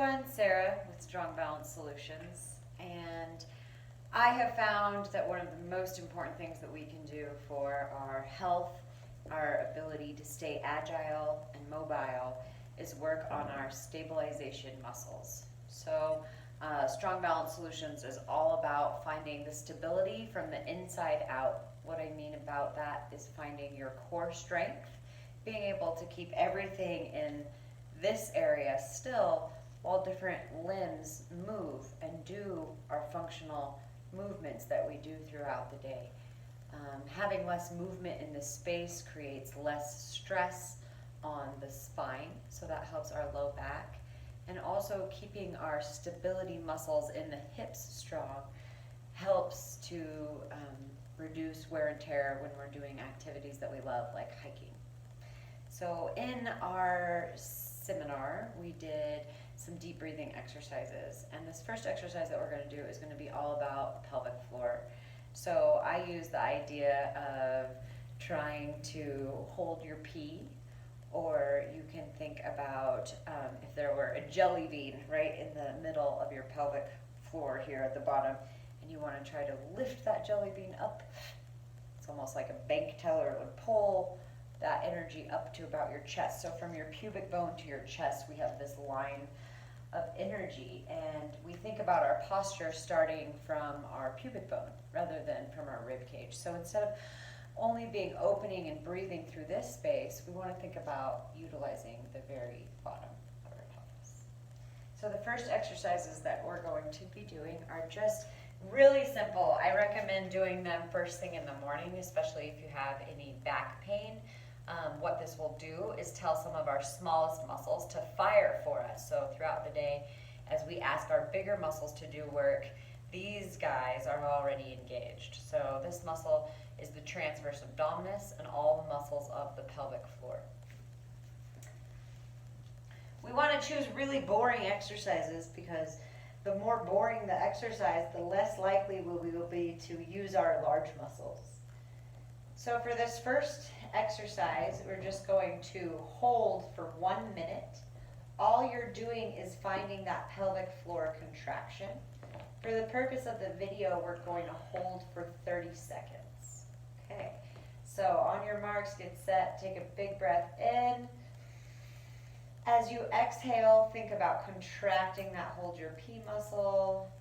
everyone, Sarah with Strong Balance Solutions, and I have found that one of the most important things that we can do for our health, our ability to stay agile and mobile, is work on our stabilization muscles. So Strong Balance Solutions is all about finding the stability from the inside out. What I mean about that is finding your core strength, being able to keep everything in this area still while different limbs move and do our functional movements that we do throughout the day. Having less movement in this space creates less stress on the spine, so that helps our low back. And also keeping our stability muscles in the hips strong helps to reduce wear and tear when we're doing activities that we love, like hiking. So in our seminar, we did some deep breathing exercises, and this first exercise that we're going to do is going to be all about pelvic floor. So I use the idea of trying to hold your pee, or you can think about if there were a jelly bean right in the middle of your pelvic floor here at the bottom, and you want to try to lift that jelly bean up. It's almost like a bank teller. It would pull that energy up to about your chest. So from your pubic bone to your chest, we have this line of energy, and we think about our posture starting from our pubic bone rather than from our rib cage. So instead of only being opening and breathing through this space, we want to think about utilizing the very bottom of our pelvis. So the first exercises that we're going to be doing are just really simple. I recommend doing them first thing in the morning, especially if you have any back pain. What this will do is tell some of our smallest muscles to fire for us. So throughout the day, as we ask our bigger muscles to do work, these guys are already engaged. So this muscle is the transverse abdominis and all the muscles of the pelvic floor. We want to choose really boring exercises because the more boring the exercise, the less likely we will be to use our large muscles. So for this first exercise, we're just going to hold for 1 minute. All you're doing is finding that pelvic floor contraction. For the purpose of the video, we're going to hold for 30 seconds. Okay, so on your marks, get set, take a big breath in. As you exhale, think about contracting that hold your pee muscle.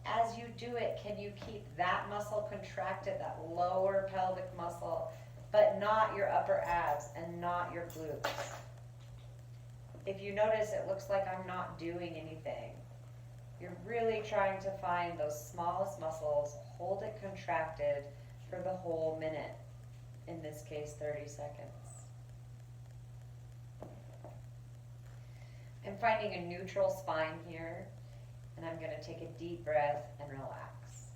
As you do it, can you keep that muscle contracted, that lower pelvic muscle, but not your upper abs and not your glutes? If you notice, it looks like I'm not doing anything. You're really trying to find those smallest muscles, hold it contracted for the whole minute, in this case 30 seconds. I'm finding a neutral spine here, and I'm going to take a deep breath and relax.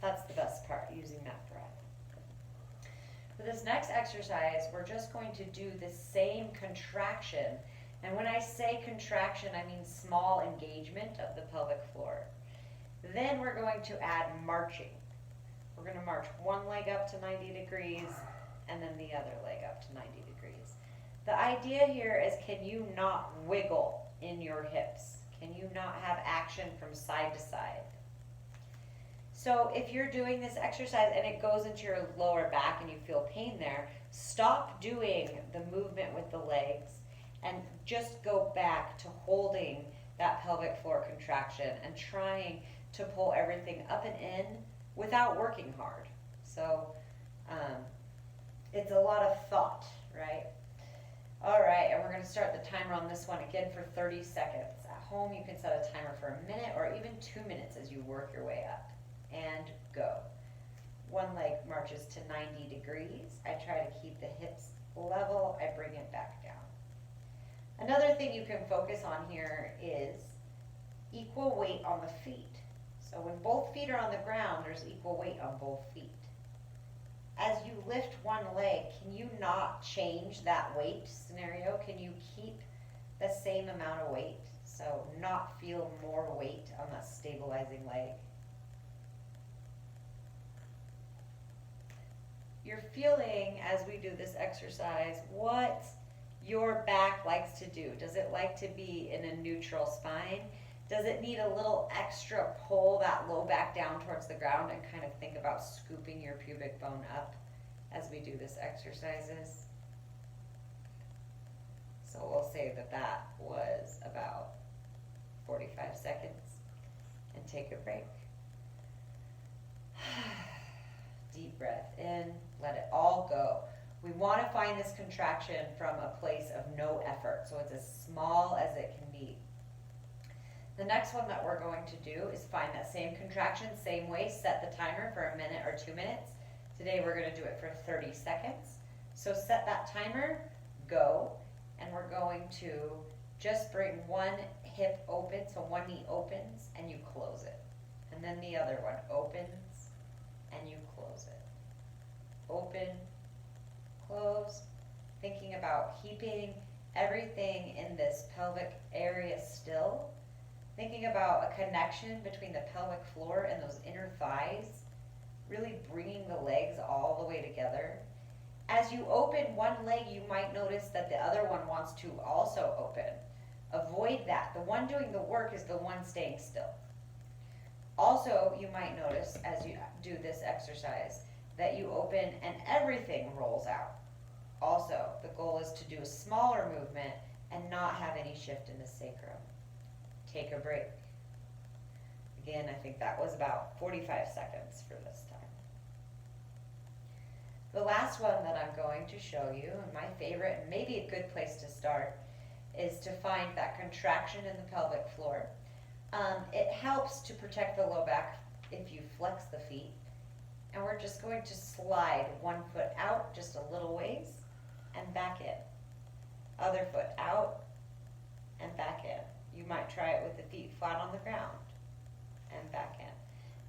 That's the best part, using that breath. For this next exercise, we're just going to do the same contraction. And when I say contraction, I mean small engagement of the pelvic floor. Then we're going to add marching. We're going to march one leg up to 90 degrees and then the other leg up to 90 degrees. The idea here is, can you not wiggle in your hips? Can you not have action from side to side? So if you're doing this exercise and it goes into your lower back and you feel pain there, stop doing the movement with the legs and just go back to holding that pelvic floor contraction and trying to pull everything up and in without working hard. So it's a lot of thought, right? All right, and we're going to start the timer on this one again for 30 seconds. At home, you can set a timer for a minute or even 2 minutes as you work your way up. And go. One leg marches to 90 degrees. I try to keep the hips level. I bring it back down. Another thing you can focus on here is equal weight on the feet. So when both feet are on the ground, there's equal weight on both feet. As you lift one leg, can you not change that weight scenario? Can you keep the same amount of weight? So not feel more weight on that stabilizing leg. You're feeling, as we do this exercise, what your back likes to do? Does it like to be in a neutral spine? Does it need a little extra pull that low back down towards the ground, and kind of think about scooping your pubic bone up as we do this exercises? So we'll say that that was about 45 seconds, and take a break. Deep breath in, let it all go. We want to find this contraction from a place of no effort, so it's as small as it can be. The next one that we're going to do is find that same contraction, same way, set the timer for a minute or 2 minutes. Today we're going to do it for 30 seconds. So set that timer, go, and we're going to just bring one hip open, so one knee opens and you close it. And then the other one opens and you close it. Open, close, thinking about keeping everything in this pelvic area still. Thinking about a connection between the pelvic floor and those inner thighs, really bringing the legs all the way together. As you open one leg, you might notice that the other one wants to also open. Avoid that. The one doing the work is the one staying still. Also, you might notice as you do this exercise that you open and everything rolls out. Also, the goal is to do a smaller movement and not have any shift in the sacrum. Take a break. Again, I think that was about 45 seconds for this time. The last one that I'm going to show you, and my favorite, and maybe a good place to start, is to find that contraction in the pelvic floor. It helps to protect the low back if you flex the feet. And we're just going to slide one foot out just a little ways and back in. Other foot out and back in. You might try it with the feet flat on the ground and back in.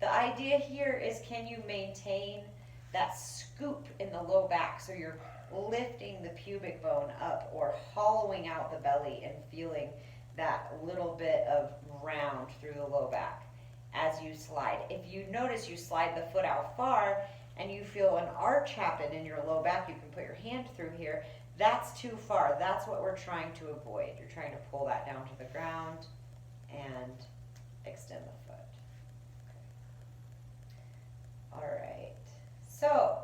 The idea here is, can you maintain that scoop in the low back so you're lifting the pubic bone up or hollowing out the belly and feeling that little bit of round through the low back as you slide. If you notice you slide the foot out far and you feel an arch happen in your low back, you can put your hand through here. That's too far. That's what we're trying to avoid. You're trying to pull that down to the ground and extend the foot. Okay. All right. So,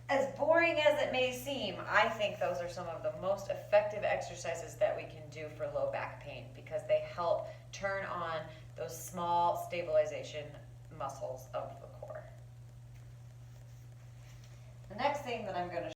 as boring as it may seem, I think those are some of the most effective exercises that we can do for low back pain, because they help turn on those small stabilization muscles of the core. The next thing that I'm going to